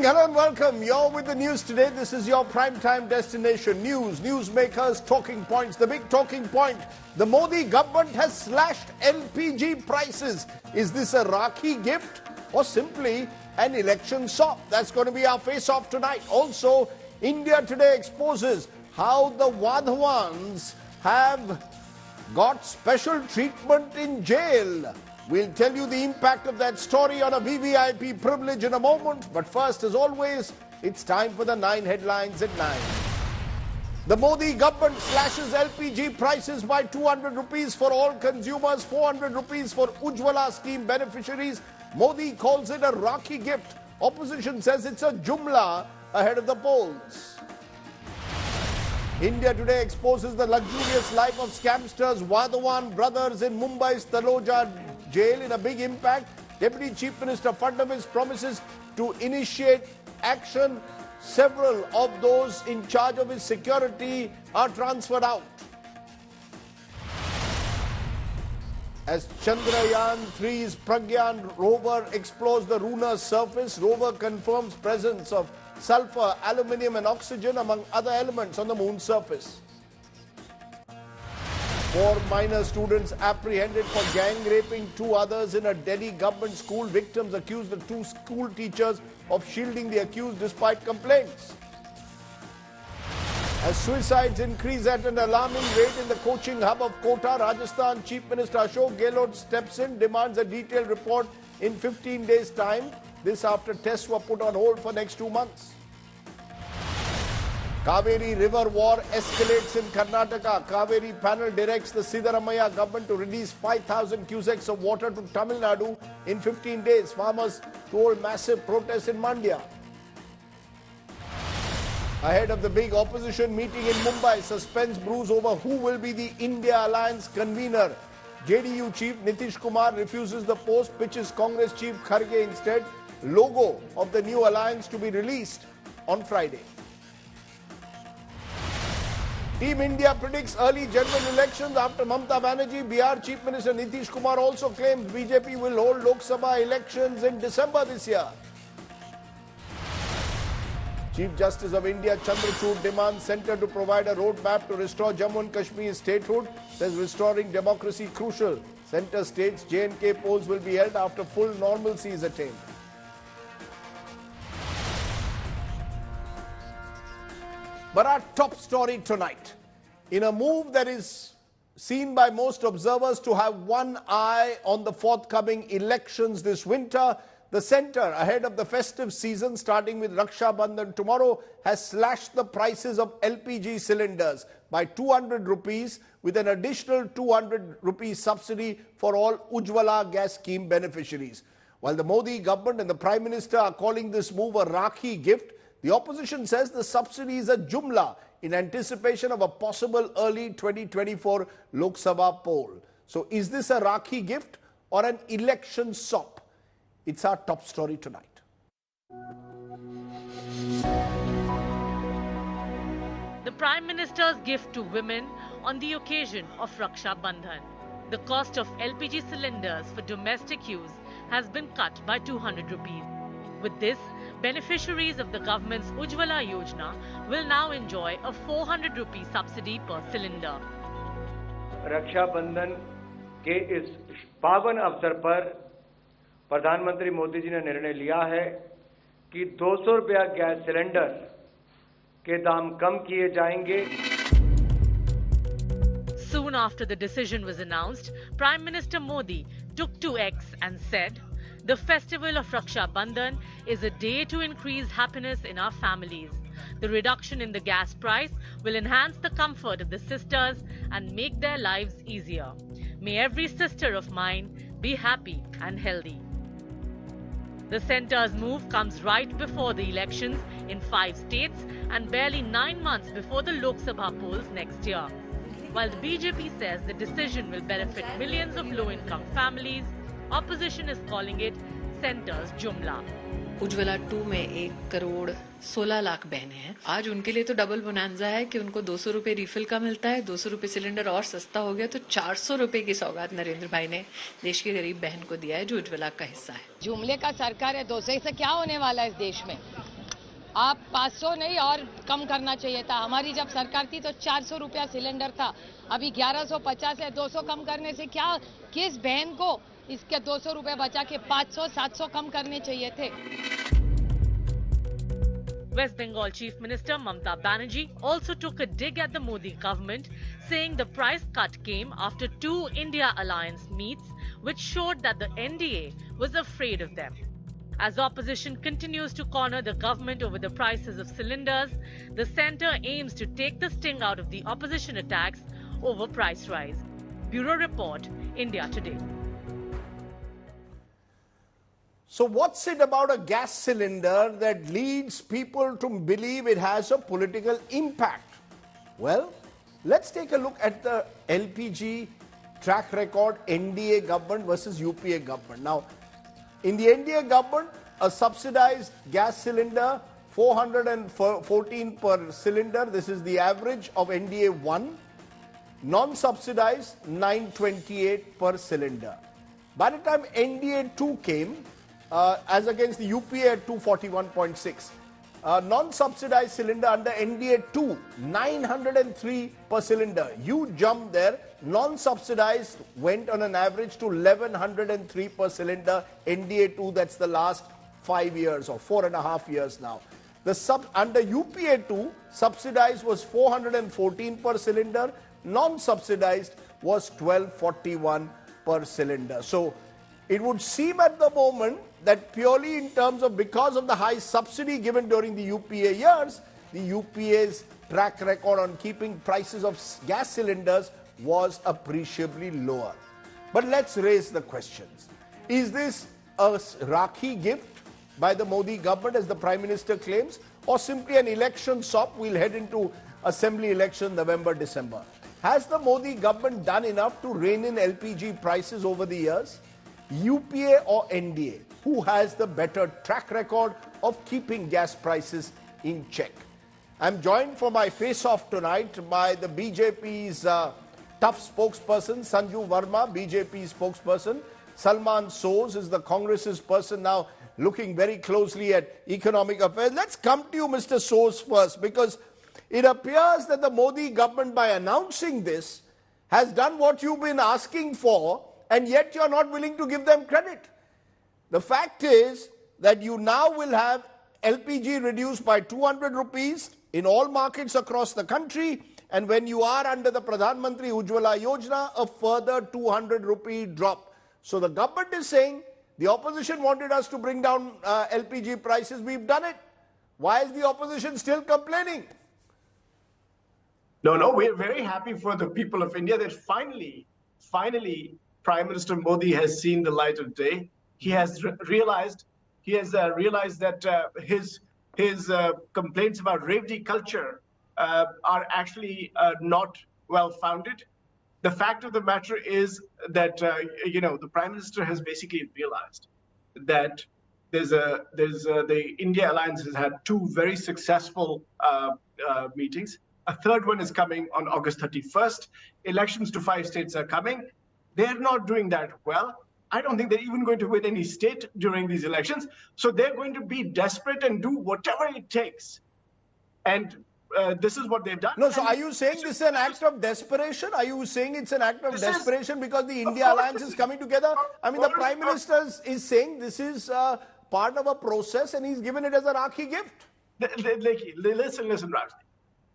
hello and welcome. You're with the news today. This is your primetime destination. News, newsmakers, talking points. The big talking point, the Modi government has slashed LPG prices. Is this a Rakhi gift or simply an election sop? That's going to be our face-off tonight. Also, India Today exposes how the Wadhwans have got special treatment in jail. We'll tell you the impact of that story on a VVIP privilege in a moment. But first, as always, it's time for the 9 headlines at 9. The Modi government slashes LPG prices by 200 rupees for all consumers, 400 rupees for Ujjwala scheme beneficiaries. Modi calls it a Rakhi gift. Opposition says it's a jumla ahead of the polls. India Today exposes the luxurious life of scamsters Wadhawan brothers in Mumbai's Taloja jail in a big impact. Deputy Chief Minister Fadnavis promises to initiate action. Several of those in charge of his security are transferred out. As Chandrayaan-3's Pragyan rover explores the lunar surface, rover confirms presence of sulfur, aluminium and oxygen among other elements on the moon's surface. 4 minor students apprehended for gang raping 2 others in a Delhi government school. Victims accused the 2 school teachers of shielding the accused despite complaints. As suicides increase at an alarming rate in the coaching hub of Kota, Rajasthan, Chief Minister Ashok Gehlot steps in, demands a detailed report in 15 days' time. This after tests were put on hold for next 2 months. Kaveri river war escalates in Karnataka. Kaveri panel directs the Siddaramaiah government to release 5,000 cusecs of water to Tamil Nadu in 15 days. Farmers to hold massive protests in Mandya. Ahead of the big opposition meeting in Mumbai, suspense brews over who will be the India Alliance convener. JDU chief Nitish Kumar refuses the post, pitches Congress chief Kharge instead. Logo of the new alliance to be released on Friday. Team India predicts early general elections after Mamata Banerjee. Bihar Chief Minister Nitish Kumar also claims BJP will hold Lok Sabha elections in December this year. Chief Justice of India Chandrachud demands centre to provide a roadmap to restore Jammu and Kashmir's statehood. Says restoring democracy crucial. Centre states J&K polls will be held after full normalcy is attained. But our top story tonight, in a move that is seen by most observers to have one eye on the forthcoming elections this winter, the centre, ahead of the festive season starting with Raksha Bandhan tomorrow, has slashed the prices of LPG cylinders by 200 rupees with an additional 200 rupees subsidy for all Ujjwala gas scheme beneficiaries. While the Modi government and the Prime Minister are calling this move a Rakhi gift, the opposition says the subsidy is a jumla in anticipation of a possible early 2024 Lok Sabha poll. So is this a Rakhi gift or an election sop? It's our top story tonight. The Prime Minister's gift to women on the occasion of Raksha Bandhan. The cost of LPG cylinders for domestic use has been cut by 200 rupees. With this, beneficiaries of the government's Ujjwala Yojana will now enjoy a 400 rupee subsidy per cylinder. रक्षा बंधन के इस पावन अवसर पर प्रधानमंत्री मोदी जी ने निर्णय लिया है कि 200 रुपया गैस सिलेंडर के दाम कम किए जाएंगे. Soon after the decision was announced, Prime Minister Modi took to X and said, "The festival of Raksha Bandhan is a day to increase happiness in our families. The reduction in the gas price will enhance the comfort of the sisters and make their lives easier. May every sister of mine be happy and healthy." The centre's move comes right before the elections in 5 states and barely 9 months before the Lok Sabha polls next year. While the BJP says the decision will benefit millions of low-income families, opposition is calling it centre's jumla. Ujjwala 2 में 1 करोड़ 16 लाख बहनें हैं. आज उनके लिए तो double bonanza है कि उनको 200 रुपए रिफिल का मिलता है, 200 रुपए सिलेंडर और सस्ता हो गया, तो 400 रुपए की सौगात नरेंद्र भाई ने देश की गरीब बहन को दिया है जो उज्ज्वला का हिस्सा है. जुमले का सरकार है, 200 से क्या होने वाला है इस देश में. आप 500 नहीं और कम करना चाहिए था। हमारी जब सरकार थी तो 400 रुपया सिलेंडर था, अभी 1150 है। 200 कम करने से क्या, किस बहन को इसके 200 रुपए बचा के 500 700 कम करने चाहिए थे। West Bengal Chief Minister Mamata Banerjee also took a dig at the Modi government, saying the price cut came after two India alliance meets, which showed that the NDA was afraid of them. As opposition continues to corner the government over the prices of cylinders, the centre aims to take the sting out of the opposition attacks over price rise. Bureau Report, India Today. So what's it about a gas cylinder that leads people to believe it has a political impact? Well, let's take a look at the LPG track record, NDA government versus UPA government. Now, in the NDA government, a subsidized gas cylinder, 414 per cylinder. This is the average of NDA 1. Non-subsidized, 928 per cylinder. By the time NDA 2 came, as against the UPA at 241.6. Non-subsidized cylinder under NDA 2, 903 per cylinder. Huge jump there. Non-subsidized went on an average to 1103 per cylinder. NDA 2, that's the last 5 years or 4.5 years now. Under UPA 2, subsidized was 414 per cylinder. Non-subsidized was 1241 per cylinder. So it would seem at the moment that purely in terms of because of the high subsidy given during the UPA years, the UPA's track record on keeping prices of gas cylinders was appreciably lower. But let's raise the questions. Is this a Rakhi gift by the Modi government, as the Prime Minister claims, or simply an election sop? We'll head into assembly election November, December. Has the Modi government done enough to rein in LPG prices over the years? UPA or NDA? Who has the better track record of keeping gas prices in check? I'm joined for my face-off tonight by the BJP's tough spokesperson, Sanju Verma, BJP spokesperson. Salman Soz is the Congress's person now looking very closely at economic affairs. Let's come to you, Mr. Soz, first, because it appears that the Modi government, by announcing this, has done what you've been asking for, and yet you're not willing to give them credit. The fact is that you now will have LPG reduced by 200 rupees in all markets across the country, and when you are under the Pradhan Mantri Ujjwala Yojana, a further 200 rupee drop. So the government is saying the opposition wanted us to bring down LPG prices. We've done it. Why is the opposition still complaining? No, we're very happy for the people of India that finally, Prime Minister Modi has seen the light of day. He has realized that his complaints about Revdi culture are actually not well founded. The fact of the matter is that the Prime Minister has basically realized that the India Alliance has had two very successful meetings. A third one is coming on August 31st. Elections to 5 states are coming. They're not doing that well. I don't think they're even going to win any state during these elections. So they're going to be desperate and do whatever it takes. And this is what they've done. No, so are you saying this is an act of desperation? Are you saying it's an act of desperation because the India Alliance is coming together? I mean, the Prime Minister is saying this is part of a process and he's given it as a Rakhi gift. Listen, Rajdeep.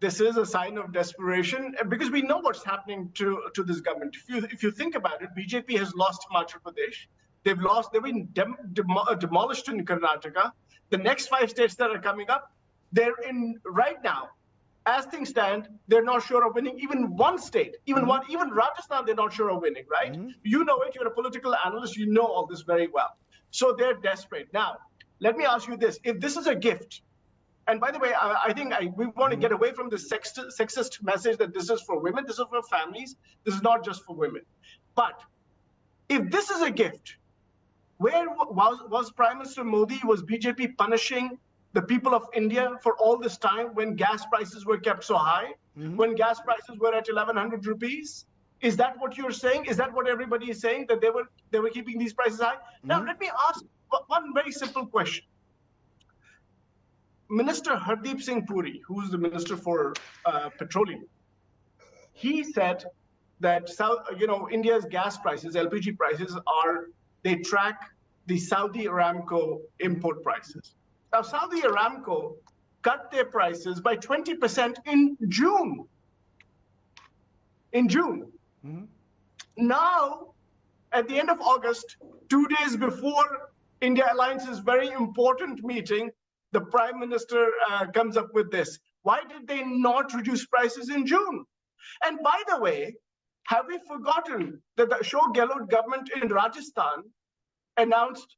This is a sign of desperation because we know what's happening to this government. If you think about it, BJP has lost Himachal Pradesh. They've been demolished in Karnataka. The next 5 states that are coming up, they're in right now. As things stand, they're not sure of winning even one state, even Rajasthan, they're not sure of winning, right? You know it, you're a political analyst, you know all this very well. So they're desperate. Now, let me ask you this. If this is a gift, and by the way, I think we want to get away from this sexist message that this is for women, this is for families, this is not just for women. But if this is a gift, where was Prime Minister Modi, was BJP punishing the people of India for all this time when gas prices were kept so high, when gas prices were at 1100 rupees? Is that what you're saying? Is that what everybody is saying, that they were keeping these prices high? Now, let me ask one very simple question. Minister Hardeep Singh Puri, who's the Minister for Petroleum, he said that India's gas prices, LPG prices, they track the Saudi Aramco import prices. Now, Saudi Aramco cut their prices by 20% in June. Mm-hmm. Now, at the end of August, 2 days before India Alliance's very important meeting, the Prime Minister comes up with this. Why did they not reduce prices in June? And by the way, have we forgotten that the Ashok Gehlot government in Rajasthan announced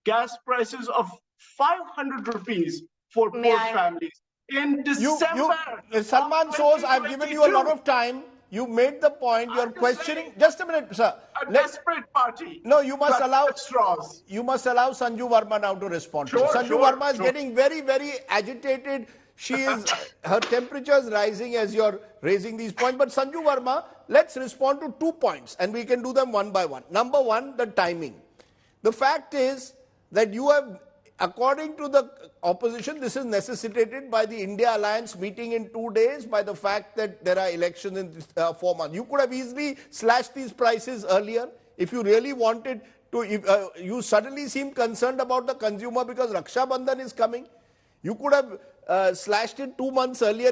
gas prices of 500 rupees for poor families in December? Salman Soz, I've given you a lot of time. You made the point. You're questioning. Just a minute, sir. A desperate party. No, you must allow straws. You must allow Sanju Verma now to respond. Sanju Verma is getting very, very agitated. Her temperature is rising as you're raising these points. But Sanju Verma, let's respond to 2 points and we can do them one by one. Number one, the timing. The fact is that you have, according to the opposition, this is necessitated by the India Alliance meeting in 2 days, by the fact that there are elections in 4 months. You could have easily slashed these prices earlier if you really wanted to. You suddenly seem concerned about the consumer because Raksha Bandhan is coming. You could have slashed it 2 months earlier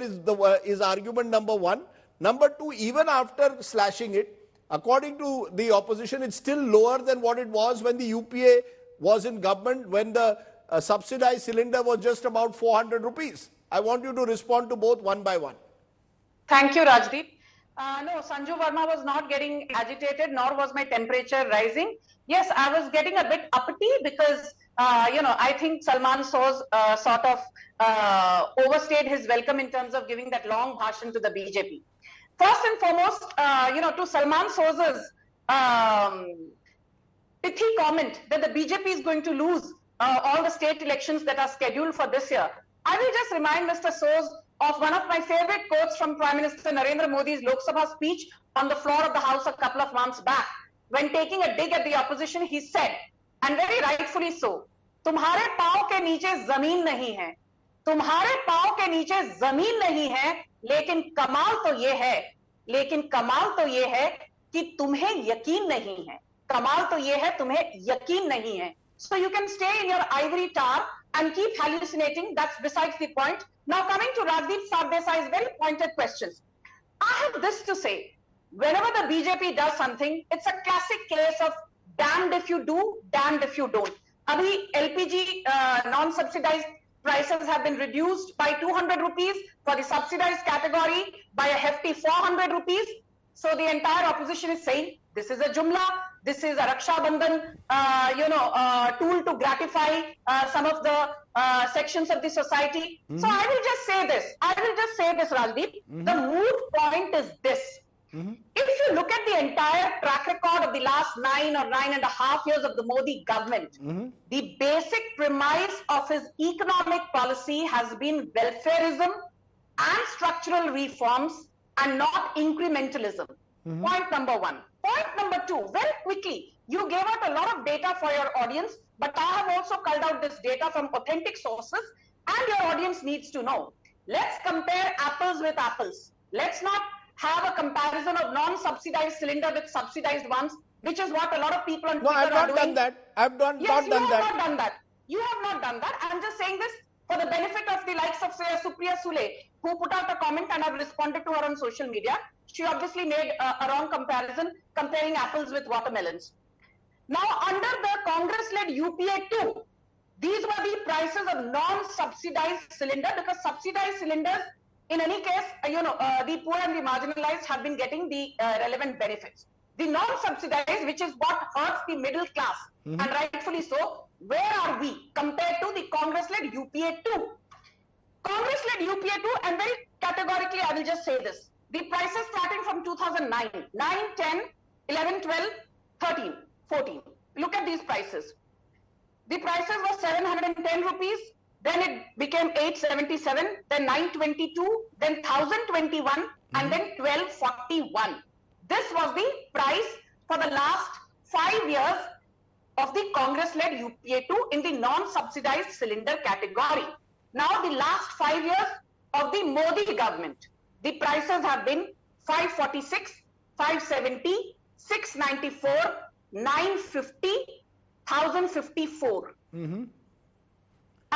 is argument number one. Number two, even after slashing it, according to the opposition, it's still lower than what it was when the UPA was in government, when the subsidized cylinder was just about 400 rupees. I want you to respond to both one by one. Thank you, Rajdeep. No, Sanju Verma was not getting agitated, nor was my temperature rising. Yes, I was getting a bit uppity because, I think Salman Soz sort of overstayed his welcome in terms of giving that long bhashan to the BJP. First and foremost, to Salman Soz's pithy comment that the BJP is going to lose all the state elections that are scheduled for this year. I will just remind Mr. Soz of one of my favorite quotes from Prime Minister Narendra Modi's Lok Sabha speech on the floor of the House a couple of months back. When taking a dig at the opposition, he said, and very rightfully so, तुम्हारे पाँव के नीचे जमीन नहीं है, तुम्हारे पाँव के नीचे जमीन नहीं है, लेकिन कमाल तो ये है कि तुम्हें यकीन नहीं है. कमाल तो ये है तुम्हें यकीन नहीं है. So you can stay in your ivory tower and keep hallucinating. That's besides the point. Now coming to Rajdeep Sardesai's very pointed questions. I have this to say. Whenever the BJP does something, it's a classic case of damned if you do, damned if you don't. Abhi LPG non-subsidized prices have been reduced by 200 rupees, for the subsidized category by a hefty 400 rupees. So the entire opposition is saying, this is a jumla, this is a Raksha Bandhan, tool to gratify some of the sections of the society. Mm-hmm. So I will just say this, Rajdeep. Mm-hmm. The moot point is this. Mm-hmm. If you look at the entire track record of the last 9 or 9.5 years of the Modi government, mm-hmm. the basic premise of his economic policy has been welfarism and structural reforms and not incrementalism. Mm-hmm. Point number one. Point number two, very quickly, you gave out a lot of data for your audience, but I have also culled out this data from authentic sources, and your audience needs to know. Let's compare apples with apples. Let's not have a comparison of non-subsidized cylinder with subsidized ones, which is what a lot of people on Twitter are doing. No, I've not done that. I've not done that. You have not done that. I'm just saying this for the benefit of the likes of Supriya Sule, who put out a comment and I've responded to her on social media. She obviously made a wrong comparison, comparing apples with watermelons. Now, under the Congress-led UPA 2, these were the prices of non-subsidized cylinder, because subsidized cylinders, in any case, the poor and the marginalized have been getting the relevant benefits. The non-subsidized, which is what hurts the middle class, mm-hmm. and rightfully so, where are we compared to the Congress-led UPA 2? Congress-led UPA 2, and very categorically, I will just say this. The prices starting from 2009, 9, 10, 11, 12, 13, 14. Look at these prices. The prices were 710 rupees. Then it became 877, then 922, then 1021, mm-hmm. and then 1241. This was the price for the last 5 years of the Congress-led UPA 2 in the non-subsidized cylinder category. Now, the last 5 years of the Modi government, the prices have been 546, 570, 694, 950, 1054.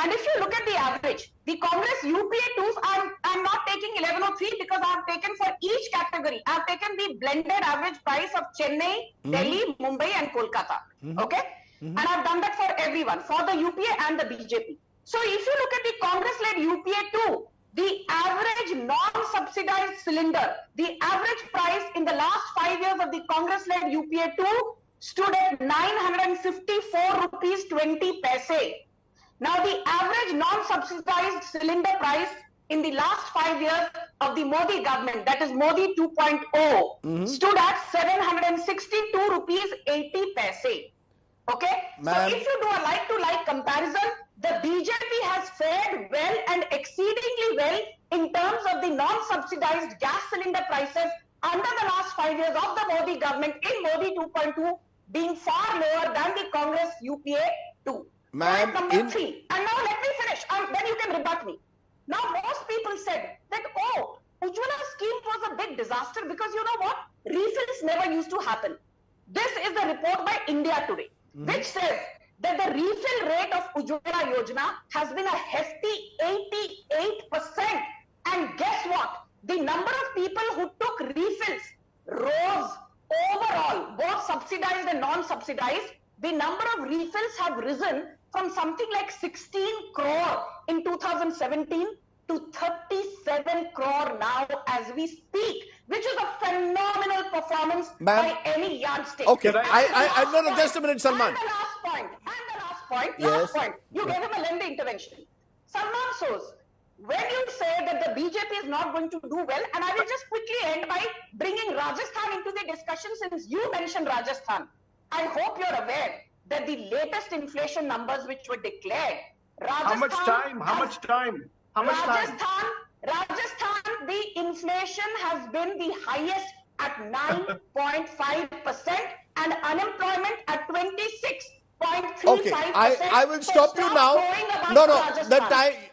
And if you look at the average, the Congress UPA 2s, I'm not taking 1103 because I have taken for each category. I have taken the blended average price of Chennai, Delhi, Mumbai and Kolkata. Okay? And I've done that for everyone, for the UPA and the BJP. So if you look at the Congress-led UPA 2, the average non-subsidized cylinder, the average price in the last 5 years of the Congress-led UPA 2 stood at 954 rupees 20 paise. Now, the average non-subsidized cylinder price in the last 5 years of the Modi government, that is Modi 2.0, stood at 762 rupees 80 paise. Okay? So, if you do a like-to-like comparison, the BJP has fared well and exceedingly well in terms of the non-subsidized gas cylinder prices under the last 5 years of the Modi government in Modi 2.2 being far lower than the Congress UPA 2. Point number 3. And now let me finish. Then you can rebut me. Now most people said that, oh, Ujjwala scheme was a big disaster because you know what? Refills never used to happen. This is the report by India Today, which says that the refill rate of Ujjwala Yojana has been a hefty 88%. And guess what? The number of people who took refills rose overall, both subsidized and non-subsidized. The number of refills have risen from something like 16 crore in 2017 to 37 crore now as we speak, which is a phenomenal performance by any yardstick. Okay, no, just a minute, Salman. And the last point, you gave him a lengthy intervention. Salman Soz, when you say that the BJP is not going to do well, and I will just quickly end by bringing Rajasthan into the discussion since you mentioned Rajasthan. I hope you're aware that the latest inflation numbers which were declared, How much time? Rajasthan, the inflation has been the highest at 9.5% and unemployment at 26.35%. Okay, I will stop you now.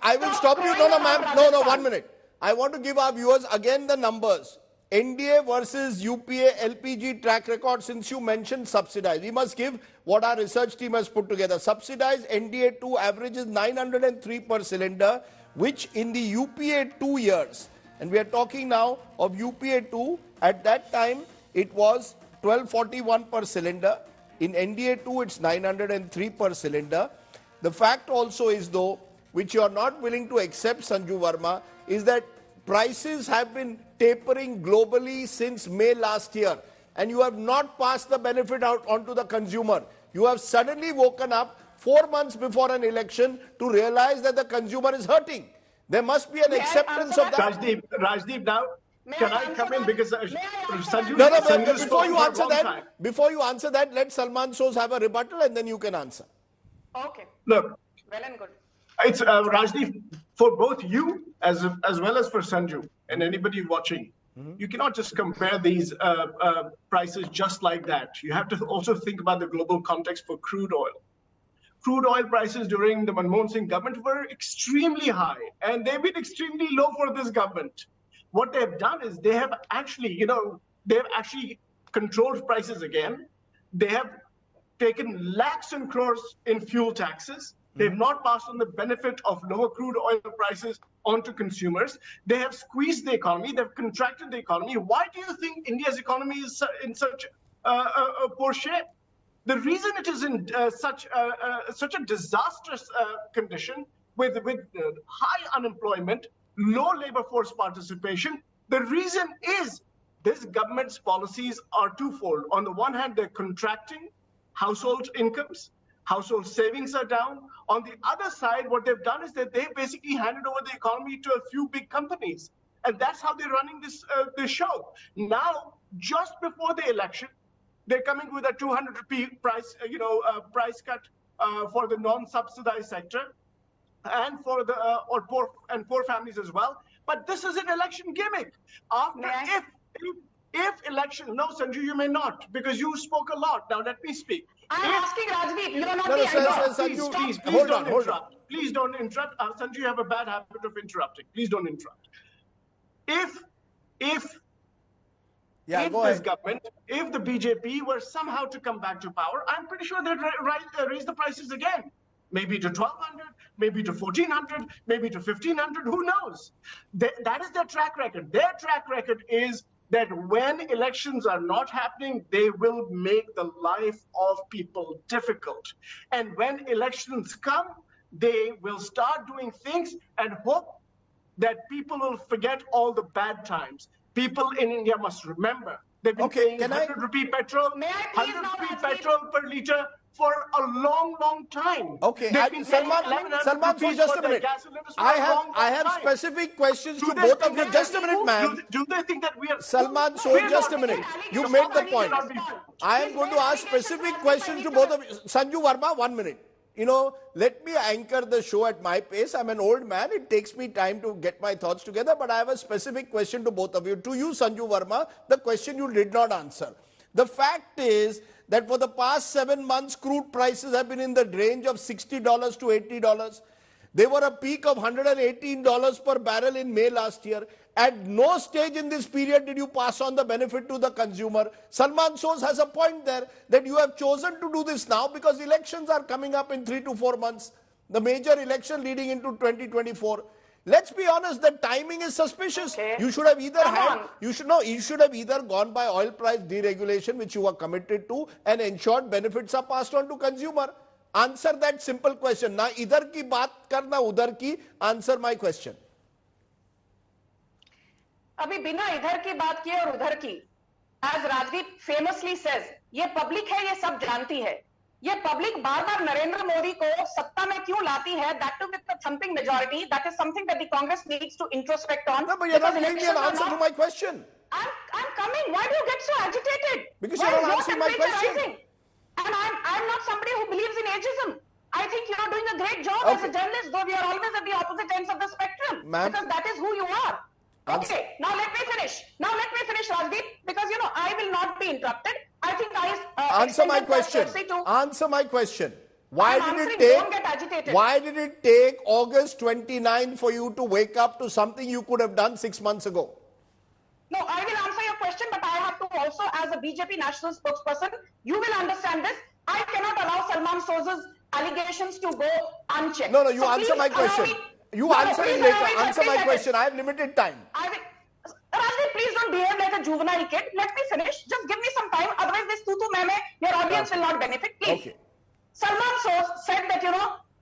I will stop you. No, ma'am. No, 1 minute. I want to give our viewers again the numbers. NDA versus UPA LPG track record, since you mentioned subsidized. We must give what our research team has put together. Subsidized NDA 2 averages 903 per cylinder, which in the UPA 2 years, and we are talking now of UPA 2, at that time it was 1241 per cylinder. In NDA 2 it's 903 per cylinder. The fact also is though, which you are not willing to accept, Sanju Verma, is that prices have been tapering globally since May last year, and you have not passed the benefit out onto the consumer. You have suddenly woken up 4 months before an election to realize that the consumer is hurting. There must be an acceptance of that. Rajdeep, now can I come in because Sanju? No, before you answer that, let Salman Soz have a rebuttal and then you can answer. Okay. Look, well and good. It's Rajdeep, for both you as well as for Sanju and anybody watching. You cannot just compare these prices just like that. You have to also think about the global context for crude oil. Crude oil prices during the Manmohan Singh government were extremely high, and they've been extremely low for this government. What they've done is they have actually, controlled prices again. They have taken lakhs and crores in fuel taxes. They've not passed on the benefit of lower crude oil prices onto consumers. They have squeezed the economy. They've contracted the economy. Why do you think India's economy is in such a poor shape? The reason it is in such a disastrous condition with high unemployment, low labor force participation, the reason is this government's policies are twofold. On the one hand, they're contracting household incomes. Household savings are down. On the other side, what they've done is that they basically handed over the economy to a few big companies. And that's how they're running this show. Now, just before the election, they're coming with a 200 rupee price cut for the non-subsidized sector and for the poor families as well. But this is an election gimmick. If election. No, Sanju, you may not, because you spoke a lot. Now let me speak. I'm asking Rajdeep, you are not No, the Sanju, Please hold don't on. interrupt. Please don't interrupt. Sanju, you have a bad habit of interrupting. Please don't interrupt. If this government, if the BJP were somehow to come back to power, I'm pretty sure they'd raise the prices again. Maybe to 1,200, maybe to 1,400, maybe to 1,500, who knows? That is their track record. Their track record is that when elections are not happening, they will make the life of people difficult. And when elections come, they will start doing things and hope that people will forget all the bad times. People in India must remember they've been paying 100 rupee petrol, 100 rupee petrol per litre for a long, long time. Okay, Salman, so just a minute. I have specific questions to both of you. Just a minute, ma'am. Do they think that we are... Salman, so just a minute. You made the point. I am going to ask specific questions to both of you. Sanju Verma, 1 minute. You know, let me anchor the show at my pace. I'm an old man. It takes me time to get my thoughts together. But I have a specific question to both of you. To you, Sanju Verma, the question you did not answer. The fact is that for the past 7 months, crude prices have been in the range of $60 to $80. They were a peak of $118 per barrel in May last year. At no stage in this period did you pass on the benefit to the consumer. Salman Soz has a point there that you have chosen to do this now because elections are coming up in 3 to 4 months. The major election leading into 2024. Let's be honest, the timing is suspicious. Okay. You should have either you should have either gone by oil price deregulation, which you were committed to, and ensured benefits are passed on to consumer. Answer that simple question. Na idhar ki baat karna udhar ki. Answer my question. अभी बिना इधर की बात किए और उधर की, as Rajdeep famously says, ये पब्लिक है, ये सब जानती है. ये पब्लिक बार-बार नरेंद्र मोदी को सत्ता में क्यों लाती है? That too with the thumping majority. That is something that the Congress needs to introspect on. No, but you're not giving me an answer to my question. I'm coming. Why do you get so agitated? Because you're not answering my question. And I'm not somebody who believes in ageism. I think you're doing a great job as a journalist, though we are always at the opposite ends of the spectrum. Because that is who you are. Okay, now let me finish. Rajdeep, because I will not be interrupted. I think answer my question. Answer my question. Why don't get agitated. Why did it take August 29 for you to wake up to something you could have done 6 months ago? No, I will answer your question, but I have to also, as a BJP national spokesperson, you will understand this. I cannot allow Salman Soz's allegations to go unchecked. No, you answer my question. You answer it later. Answer my question. I have limited time. Rajdeep, please don't behave like a juvenile kid. Let me finish. Just give me some time. Otherwise, this tutu meme, your audience will not benefit. Please. Okay. Salman Soz said that,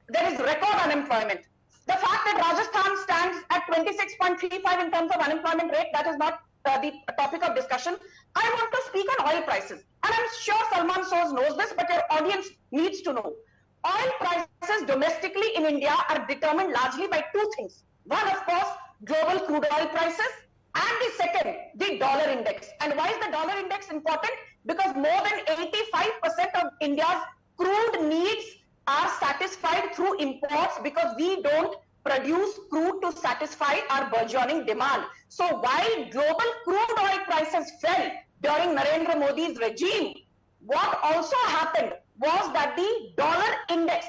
there is record unemployment. The fact that Rajasthan stands at 26.35 in terms of unemployment rate, that is not the topic of discussion. I want to speak on oil prices. And I'm sure Salman Soz knows this, but your audience needs to know. Oil prices domestically in India are determined largely by two things. One, of course, global crude oil prices, and the second, the dollar index. And why is the dollar index important? Because more than 85% of India's crude needs are satisfied through imports because we don't produce crude to satisfy our burgeoning demand. So while global crude oil prices fell during Narendra Modi's regime, what also happened was that the dollar index,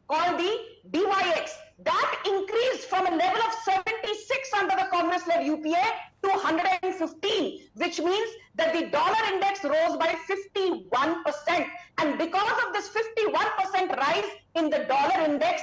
called the DYX, that increased from a level of 76 under the Congress-led UPA to 115, which means that the dollar index rose by 51%. And because of this 51% rise in the dollar index,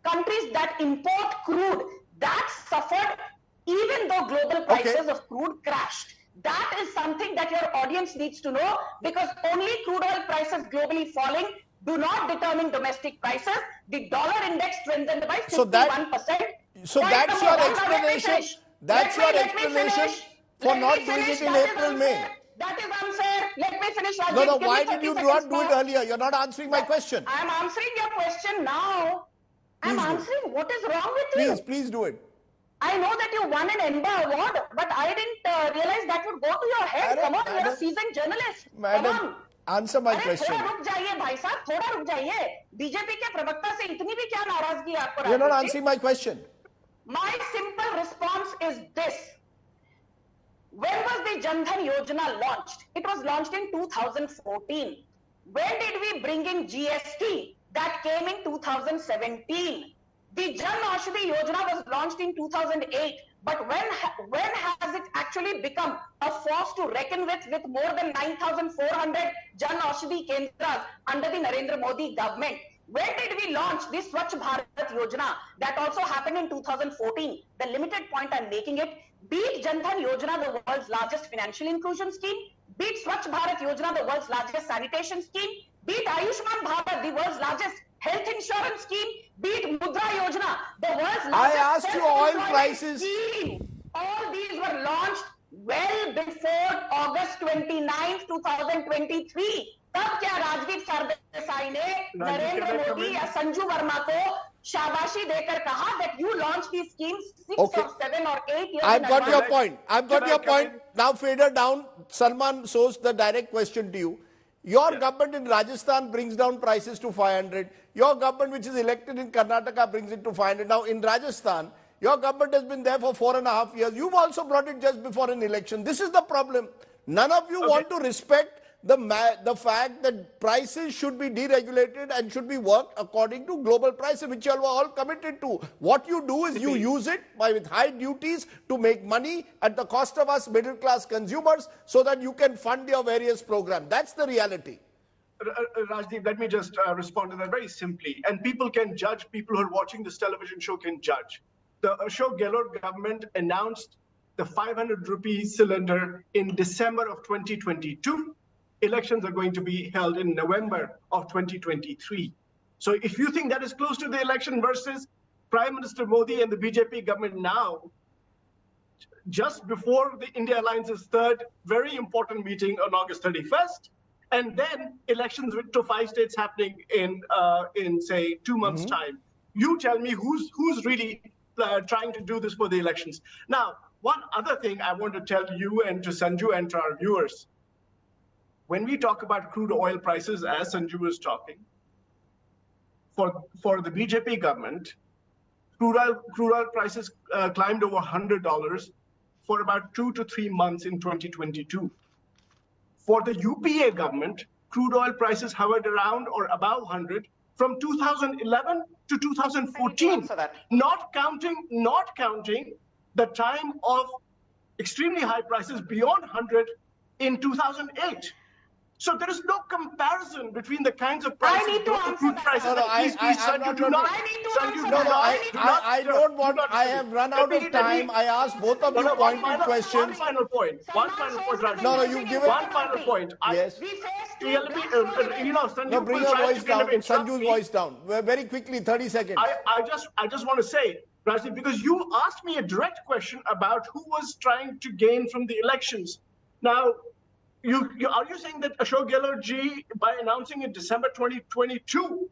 countries that import crude, that suffered even though global prices of crude crashed. That is something that your audience needs to know, because only crude oil prices globally falling do not determine domestic prices. The dollar index strengthened by 51%. So that's your explanation. That's your explanation for not doing it in April, May. That is unfair. Let me finish. No, why did you not do it earlier? You're not answering my question. I'm answering your question now. I'm answering. What is wrong with you? Please do it. I know that you won an EMBA award, but I didn't realize that would go to your head. Come on, you're a seasoned journalist. Madam, answer my question. थोड़ा रुक जाइए भाई साहब, थोड़ा रुक जाइए. BJP के प्रवक्ता से इतनी भी क्या नाराजगी आपको? You're not answering my question. My simple response is this: when was the Jan Dhan Yojana launched? It was launched in 2014. When did we bring in GST? That came in 2017. The Jan Aushadhi Yojana was launched in 2008. But when has it actually become a force to reckon with more than 9,400 Jan Aushadhi Kendras under the Narendra Modi government? When did we launch this Swachh Bharat Yojana? That also happened in 2014. The limited point I'm making it, be it Jan Dhan Yojana, the world's largest financial inclusion scheme, be it Swachh Bharat Yojana, the world's largest sanitation scheme, be it Ayushman Bharat, the world's largest health insurance scheme, be it Mudra Yojana, the world's largest I asked you oil prices. scheme. All these were launched well before August 29, 2023. तब क्या राजदीप सरदेसाई ने नरेंद्र मोदी या संजू वर्मा को शाबाशी देकर कहा that you launched these schemes 6 or 7 or 8 years I've got your point. I've got your point. Now fader down. Salman Sos, the direct question to you. Your government in Rajasthan brings down prices to 500. Your government, which is elected in Karnataka, brings it to 500. Now in Rajasthan, your government has been there for 4.5 years. You've also brought it just before an election. This is the problem. None of you want to respect the fact that prices should be deregulated and should be worked according to global prices, which you are all committed to. What you do is you use it with high duties to make money at the cost of us middle class consumers so that you can fund your various programs. That's the reality. Rajdeep, let me just respond to that very simply. And people can judge, people who are watching this television show can judge. The Ashok Gehlot government announced the 500 rupee cylinder in December of 2022. Elections are going to be held in November of 2023. So if you think that is close to the election versus Prime Minister Modi and the BJP government now, just before the India Alliance's third very important meeting on August 31st, and then elections to 5 states happening in say 2 months' time. You tell me who's really trying to do this for the elections. Now, one other thing I want to tell you and to Sanju and to our viewers. When we talk about crude oil prices, as Sanju was talking, for the BJP government, crude oil prices climbed over $100 for about 2 to 3 months in 2022. For the UPA government, crude oil prices hovered around or above 100 from 2011 to 2014, not counting the time of extremely high prices beyond 100 in 2008. So there is no comparison between the kinds of prices. I need to answer crude prices. I don't want. I have run out of time. I asked both of you pointed questions. One final point. No, you give it. One final point. Yes. Sanju, no, bring your voice down. Sanju's voice down. Very quickly, 30 seconds. I just want to say, Rajdeep, because you asked me a direct question about who was trying to gain from the elections. Now, are you saying that Ashok Gehlot ji, by announcing in December 2022,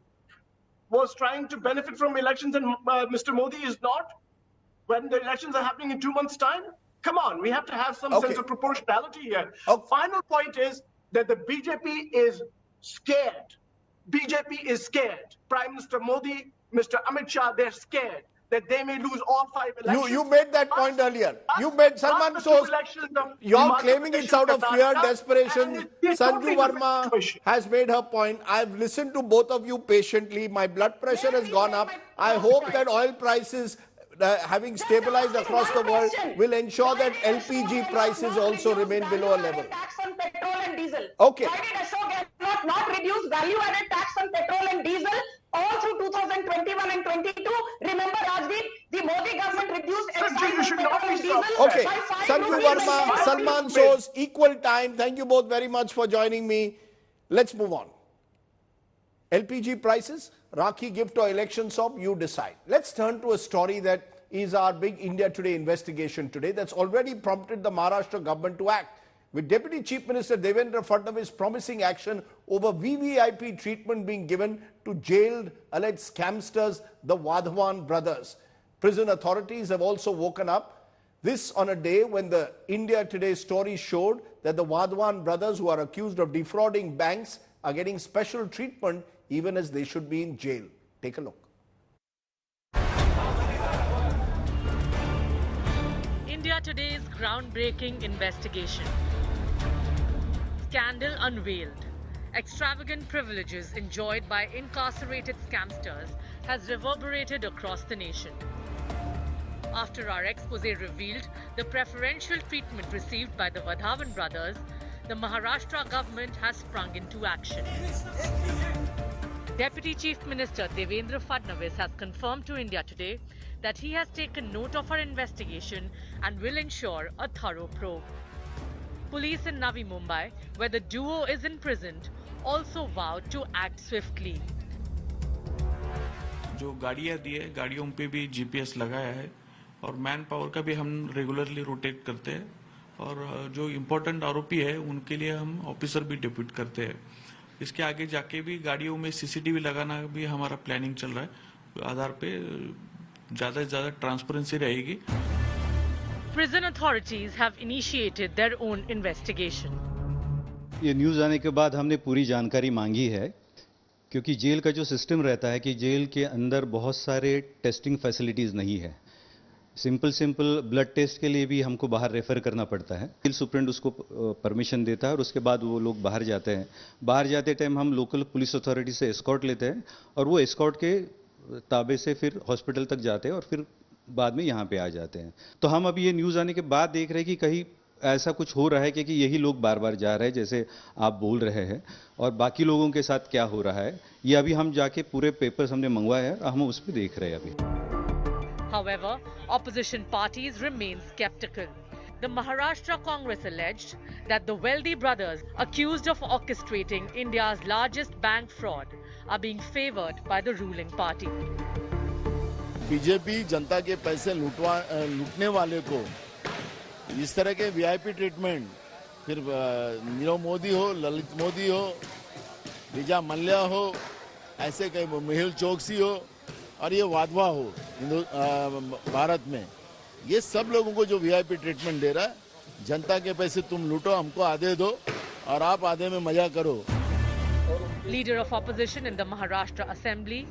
was trying to benefit from elections and Mr. Modi is not? When the elections are happening in 2 months' time? Come on, we have to have some sense of proportionality here. Final point is that the BJP is scared. BJP is scared. Prime Minister Modi, Mr. Amit Shah, they're scared that they may lose all 5 elections. You made that point earlier. You made Salman Sos. You're claiming it's out of fear, desperation. Sanju Verma has made her point. I've listened to both of you patiently. My blood pressure has gone up. I hope that oil prices, having stabilized across the world, will ensure that LPG prices also remain below a level. Tax on petrol and diesel. Okay. Why did Ashok Gehlot not reduce value-added tax on petrol and diesel all through 2021 and 22? Remember, Rajdeep, the Modi government reduced excise on petrol and diesel Okay. by 5 Sanju rupees Verma, per Salman Sos, equal time. Thank you both very much for joining me. Let's move on. LPG prices, Rakhi gift or election sob, you decide. Let's turn to a story that is our big India Today investigation today that's already prompted the Maharashtra government to act, with Deputy Chief Minister Devendra Fadnavis promising action over VVIP treatment being given to jailed alleged scamsters, the Wadhawan brothers. Prison authorities have also woken up. This on a day when the India Today story showed that the Wadhawan brothers, who are accused of defrauding banks, are getting special treatment even as they should be in jail. Take a look. India Today's groundbreaking investigation. Scandal unveiled. Extravagant privileges enjoyed by incarcerated scamsters has reverberated across the nation. After our expose revealed the preferential treatment received by the Vadhavan brothers, the Maharashtra government has sprung into action. Deputy Chief Minister Devendra Fadnavis has confirmed to India Today that he has taken note of our investigation and will ensure a thorough probe. Police in Navi Mumbai, where the duo is imprisoned, also vowed to act swiftly. जो गाड़ियाँ दी है, गाड़ियों पे भी GPS लगाया है और man power का भी हम रेगुलरली रोटेट करते हैं और जो इम्पोर्टेंट आरोपी है उनके लिए हम ऑफिसर भी डिप्यूट करते हैं. इसके आगे जाके भी गाड़ियों में CCTV लगाना भी हमारा प्लानिंग चल रहा है. आधार पे ज़्यादा से ज़्यादा ट्रांसपेरेंसी रहेगी. Prison authorities have initiated their own investigation. ये न्यूज़ आने के बाद हमने पूरी जानकारी मांगी है क्योंकि जेल का जो सिस्टम रहता है कि जेल के अंदर बहुत सारे टेस्टिंग फैसिलिटीज़ नहीं है. सिंपल ब्लड टेस्ट के लिए भी हमको बाहर रेफर करना पड़ता है. जेल सुप्रिंट उसको परमिशन देता है और उसके बाद वो लोग बाहर जाते हैं. बाहर जाते टाइम हम लोकल पुलिस अथॉरिटी से एस्कॉर्ट लेते हैं और वो एस्कॉर्ट के ताबे से फिर हॉस्पिटल तक जाते हैं और फिर बाद में यहाँ पे आ जाते हैं. तो हम अभी ये न्यूज़ आने के बाद देख रहे हैं कि कहीं ऐसा कुछ हो रहा है कि यही लोग बार बार जा रहे हैं जैसे आप बोल रहे हैं और बाकी लोगों के साथ क्या हो रहा है ये अभी हम जाके पूरे पेपर्स हमने मंगवाए हैं और हम उस पर देख रहे हैं अभी. However, opposition parties remain skeptical. The Maharashtra Congress alleged that the wealthy brothers accused of orchestrating India's largest bank fraud are being favored by the ruling party. BJP जनता के पैसे लूटने वाले को इस तरह के VIP ट्रीटमेंट, फिर नीरव मोदी हो, ललित मोदी हो, विजय मल्ल्या हो, ऐसे कई मेहुल चोकसी हो और ये वाधवा हो भारत में, ये सब लोगों को जो VIP ट्रीटमेंट दे रहा है, जनता के पैसे तुम लूटो, हमको आधे दो और आप आधे में मजा करो. Leader of opposition in the Maharashtra Assembly,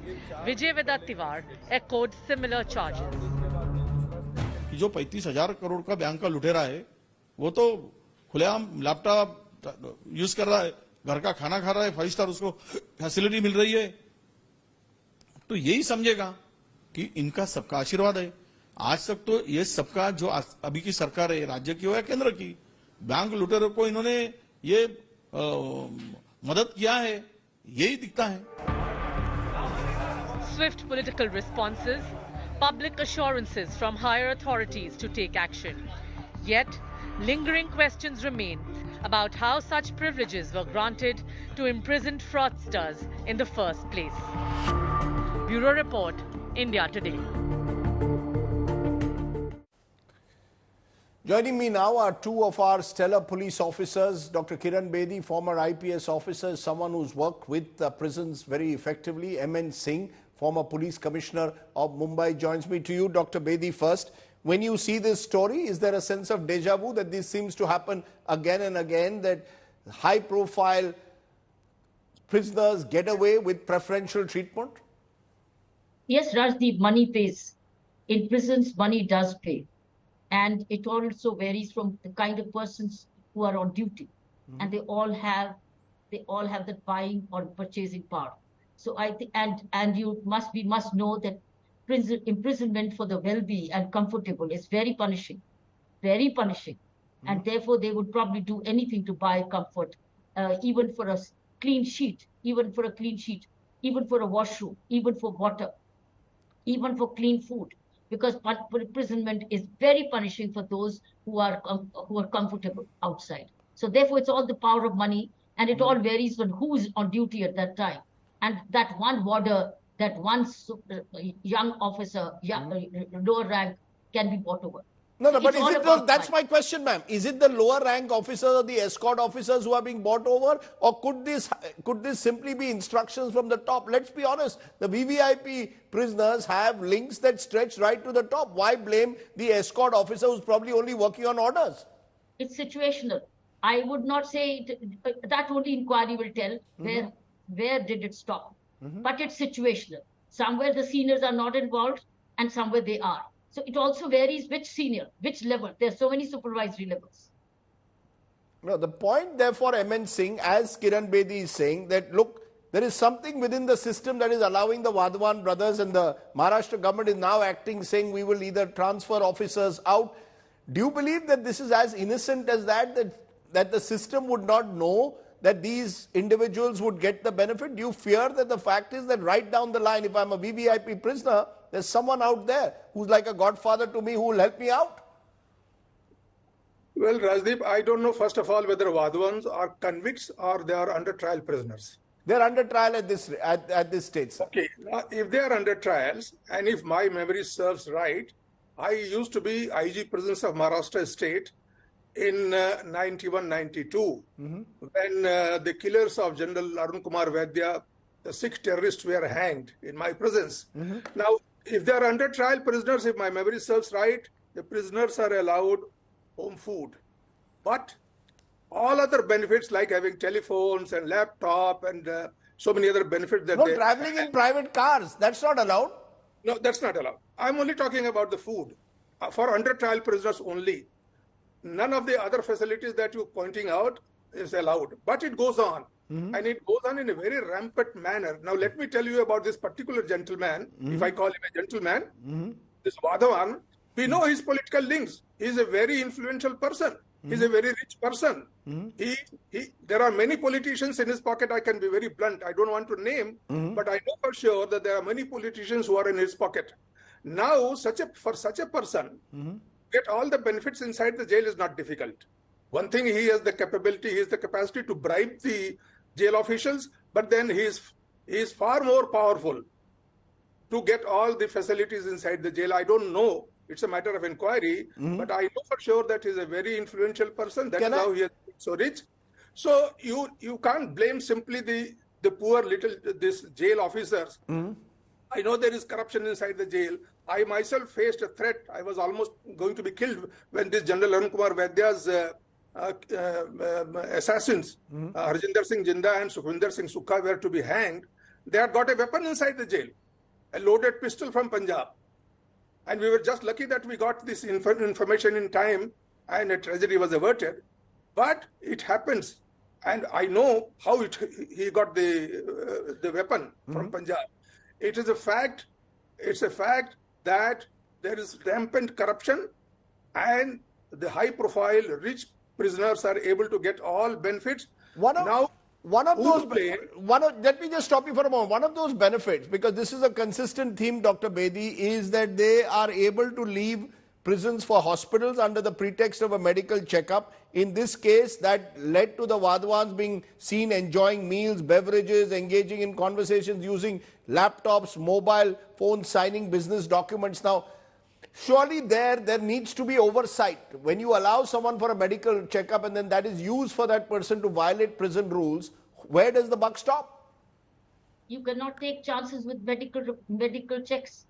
Vijay Vedattivar, echoed similar charges. जो 35,000 करोड़ का बैंक का लुटेरा है वो तो खुलेआम लैपटॉप यूज कर रहा है, घर का खाना खा रहा है, 5 स्टार उसको फैसिलिटी मिल रही है, तो यही समझेगा कि इनका सबका आशीर्वाद है. आज तक तो ये सबका जो अभी की सरकार है, राज्य की हो या केंद्र की, बैंक लुटेरों को इन्होंने ये मदद किया है, यही दिखता है. Swift political responses, public assurances from higher authorities to take action. Yet, lingering questions remain about how such privileges were granted to imprisoned fraudsters in the first place. Bureau Report, India Today. Joining me now are two of our stellar police officers, Dr. Kiran Bedi, former IPS officer, someone who's worked with prisons very effectively, M.N. Singh, former police commissioner of Mumbai, joins me. To you, Dr. Bedi, first. When you see this story, is there a sense of deja vu that this seems to happen again and again, that high-profile prisoners get away with preferential treatment? Yes, Rajdeep, money pays. In prisons, money does pay. And it also varies from the kind of persons who are on duty. And they all have that buying or purchasing power. So I think, and we must know that imprisonment for the well-being and comfortable is very punishing. And therefore they would probably do anything to buy comfort, even for a clean sheet, even for a washroom, even for water, even for clean food. Because imprisonment is very punishing for those who are comfortable outside. So therefore, it's all the power of money, and it all varies on who's on duty at that time. And that one warder, that one young officer, lower rank, can be bought over. No, but is it that's my question, ma'am. Is it the lower rank officers or the escort officers who are being bought over, or could this simply be instructions from the top? Let's be honest, the VVIP prisoners have links that stretch right to the top. Why blame the escort officer who's probably only working on orders? It's situational. I would not say that only inquiry will tell where did it stop. But it's situational. Somewhere the seniors are not involved and somewhere they are. So it also varies which senior, which level. There are so many supervisory levels. No, the point therefore, MN Singh, as Kiran Bedi is saying, that look, there is something within the system that is allowing the Wadhwan brothers, and the Maharashtra government is now acting, saying we will either transfer officers out. Do you believe that this is as innocent as that the system would not know that these individuals would get the benefit? Do you fear that the fact is that right down the line, if I'm a VVIP prisoner, there's someone out there who's like a godfather to me who will help me out? Well, Rajdeep, I don't know, first of all, whether Wadhwans are convicts or they are under trial prisoners. They're under trial at this stage, sir. Okay, now, if they are under trials, and if my memory serves right, I used to be IG Prisons of Maharashtra State in 91-92, when the killers of General Arun Kumar Vaidya, the 6 terrorists, were hanged in my prisons. Now, if they are under trial prisoners, if my memory serves right, the prisoners are allowed home food. But all other benefits like having telephones and laptop and so many other benefits that no, traveling in private cars, that's not allowed. No, that's not allowed. I'm only talking about the food for under trial prisoners only. None of the other facilities that you're pointing out is allowed, but it goes on. And it goes on in a very rampant manner. Now, let me tell you about this particular gentleman, if I call him a gentleman, this Wadhawan. We know his political links. He's a very influential person. He's a very rich person. There are many politicians in his pocket. I can be very blunt. I don't want to name, but I know for sure that there are many politicians who are in his pocket. Now, for such a person, get all the benefits inside the jail is not difficult. One thing, he has the capability, he has the capacity to bribe the jail officials, but then he is far more powerful to get all the facilities inside the jail. I don't know. It's a matter of inquiry, but I know for sure that he's a very influential person. That is how he is so rich. So you can't blame simply the poor these jail officers. I know there is corruption inside the jail. I myself faced a threat. I was almost going to be killed when this General Arun Kumar Vaidya's assassins, Harjinder Singh Jinda and Sukhwinder Singh Sukha, were to be hanged. They had got a weapon inside the jail, a loaded pistol from Punjab. And we were just lucky that we got this information in time and a tragedy was averted. But it happens. And I know how he got the weapon from Punjab. It is a fact. It's a fact that there is rampant corruption, and the high-profile rich prisoners are able to get all benefits. Let me just stop you for a moment. One of those benefits, because this is a consistent theme, Dr. Bedi, is that they are able to leave prisons for hospitals under the pretext of a medical checkup. In this case, that led to the Wadhwans being seen enjoying meals, beverages, engaging in conversations, using laptops, mobile phones, signing business documents. Now, surely there needs to be oversight. When you allow someone for a medical checkup and then that is used for that person to violate prison rules, where does the buck stop? You cannot take chances with medical checks.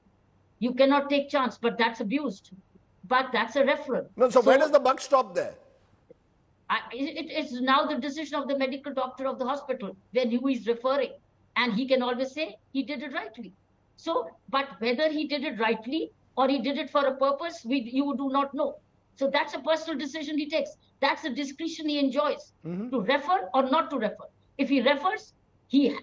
You cannot take chance, but that's abused. But that's a referral. No, so where does the buck stop there? It's now the decision of the medical doctor of the hospital when who is referring. And he can always say he did it rightly. So, but whether he did it rightly or he did it for a purpose, you do not know. So that's a personal decision he takes. That's a discretion he enjoys, to refer or not to refer. If he refers, he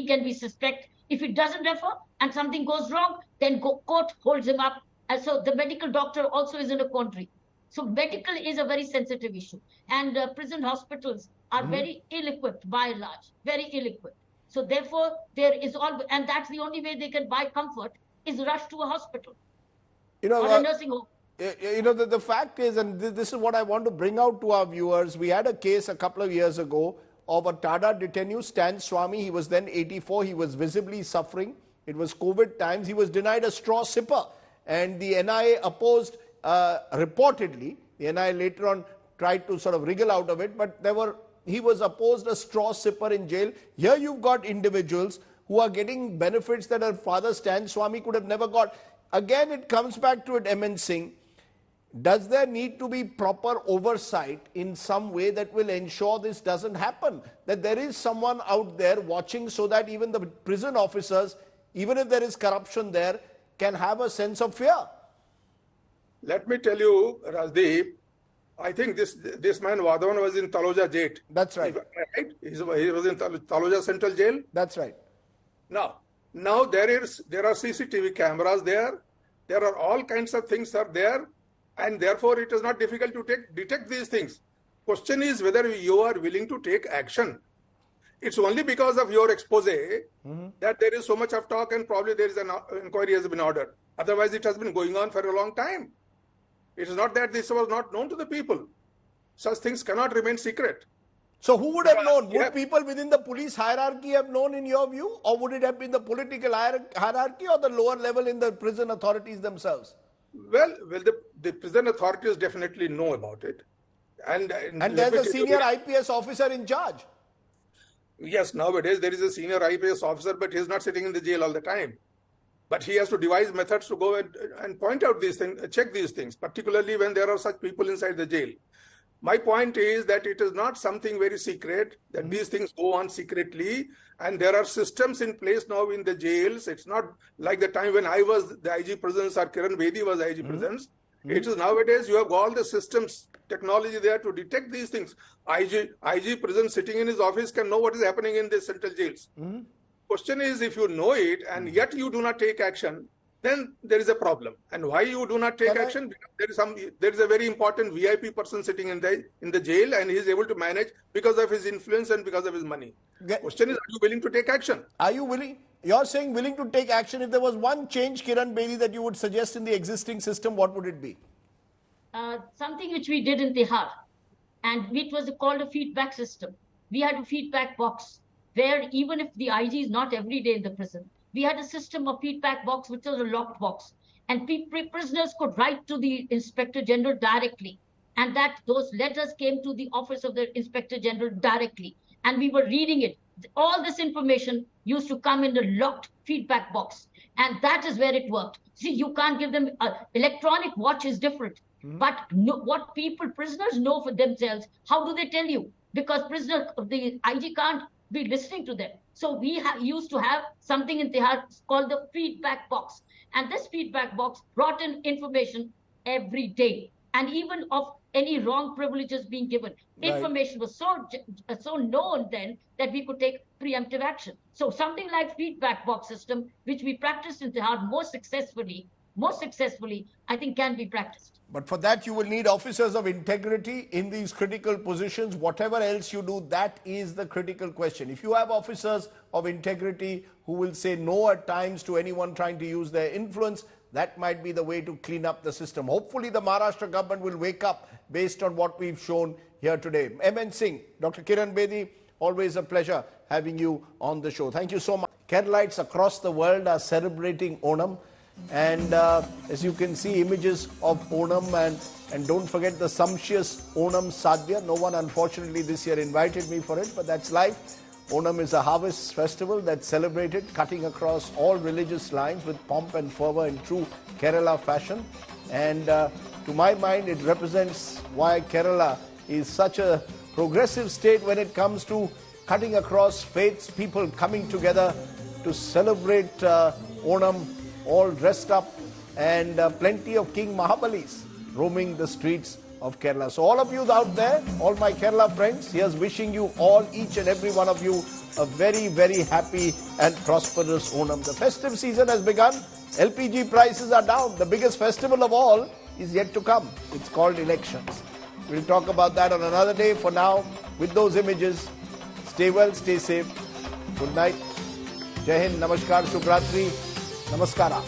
can be suspect. If he doesn't refer and something goes wrong, then court holds him up. And so the medical doctor also is in a quandary. So medical is a very sensitive issue. And prison hospitals are very ill-equipped by and large, very ill-equipped. So therefore, and that's the only way they can buy comfort is rush to a hospital or a nursing home. The fact is, and this is what I want to bring out to our viewers, we had a case a couple of years ago of a TADA detainee, Stan Swami. He was then 84. He was visibly suffering. It was COVID times. He was denied a straw sipper. And the NIA opposed, reportedly, the NIA later on tried to sort of wriggle out of it, but he was opposed a straw sipper in jail. Here you've got individuals who are getting benefits that her father Stan Swami could have never got. Again, it comes back to it, MN Singh. Does there need to be proper oversight in some way that will ensure this doesn't happen? That there is someone out there watching so that even the prison officers, even if there is corruption there, can have a sense of fear? Let me tell you, Rajdeep, I think this man Vadhavan was in Taloja jail. That's right. Right? He was in Taloja Central Jail. That's right. Now there are CCTV cameras there. There are all kinds of things are there, and therefore it is not difficult to detect these things. Question is whether you are willing to take action. It's only because of your expose that there is so much of talk, and probably there is an inquiry has been ordered. Otherwise, it has been going on for a long time. It is not that this was not known to the people. Such things cannot remain secret. So who would have known? Would people within the police hierarchy have known in your view? Or would it have been the political hierarchy or the lower level in the prison authorities themselves? Well, the prison authorities definitely know about it. And there's a senior IPS officer in charge. Yes, nowadays there is a senior IPS officer, but he is not sitting in the jail all the time. But he has to devise methods to go and point out these things, check these things, particularly when there are such people inside the jail. My point is that it is not something very secret, that these things go on secretly, and there are systems in place now in the jails. It's not like the time when I was the IG Prisons or Kiran Bedi was IG Prisons. It is nowadays you have all the systems, technology there to detect these things. IG Prison sitting in his office can know what is happening in the central jails. Question is, if you know it and yet you do not take action, then there is a problem. And why you do not take action? Because there is a very important VIP person sitting in the jail, and he is able to manage because of his influence and because of his money. Question is, are you willing to take action? Are you willing? You're saying willing to take action. If there was one change, Kiran Bedi, that you would suggest in the existing system, what would it be? Something which we did in Tihar, and it was called a feedback system. We had a feedback box where even if the IG is not every day in the prison, we had a system of feedback box, which was a locked box. And prisoners could write to the Inspector General directly. And those letters came to the office of the Inspector General directly. And we were reading it. All this information used to come in the locked feedback box. And that is where it worked. See, you can't give them electronic watch is different. But what prisoners know for themselves, how do they tell you? Because the IG can't be listening to them. So we used to have something in Tihar called the feedback box. And this feedback box brought in information every day. And even of any wrong privileges being given. Right. Information was so known then that we could take preemptive action. So something like feedback box system, which we practiced in Tihar most successfully, I think can be practiced. But for that, you will need officers of integrity in these critical positions. Whatever else you do, that is the critical question. If you have officers of integrity who will say no at times to anyone trying to use their influence, that might be the way to clean up the system. Hopefully, the Maharashtra government will wake up based on what we've shown here today. MN Singh, Dr. Kiran Bedi, always a pleasure having you on the show. Thank you so much. Keralites across the world are celebrating Onam. And as you can see, images of Onam, and don't forget the sumptuous Onam Sadhya. No one, unfortunately, this year invited me for it, but that's life. Onam is a harvest festival that's celebrated, cutting across all religious lines with pomp and fervor in true Kerala fashion. And to my mind, it represents why Kerala is such a progressive state when it comes to cutting across faiths, people coming together to celebrate Onam, all dressed up, and plenty of King Mahabalis roaming the streets of Kerala. So all of you out there, all my Kerala friends, here's wishing you all, each and every one of you, a very, very happy and prosperous Onam. The festive season has begun. LPG prices are down. The biggest festival of all is yet to come. It's called elections. We'll talk about that on another day. For now, with those images, stay well, stay safe. Good night. Jai Hind, Namaskar, Shubhratri. Namaskara.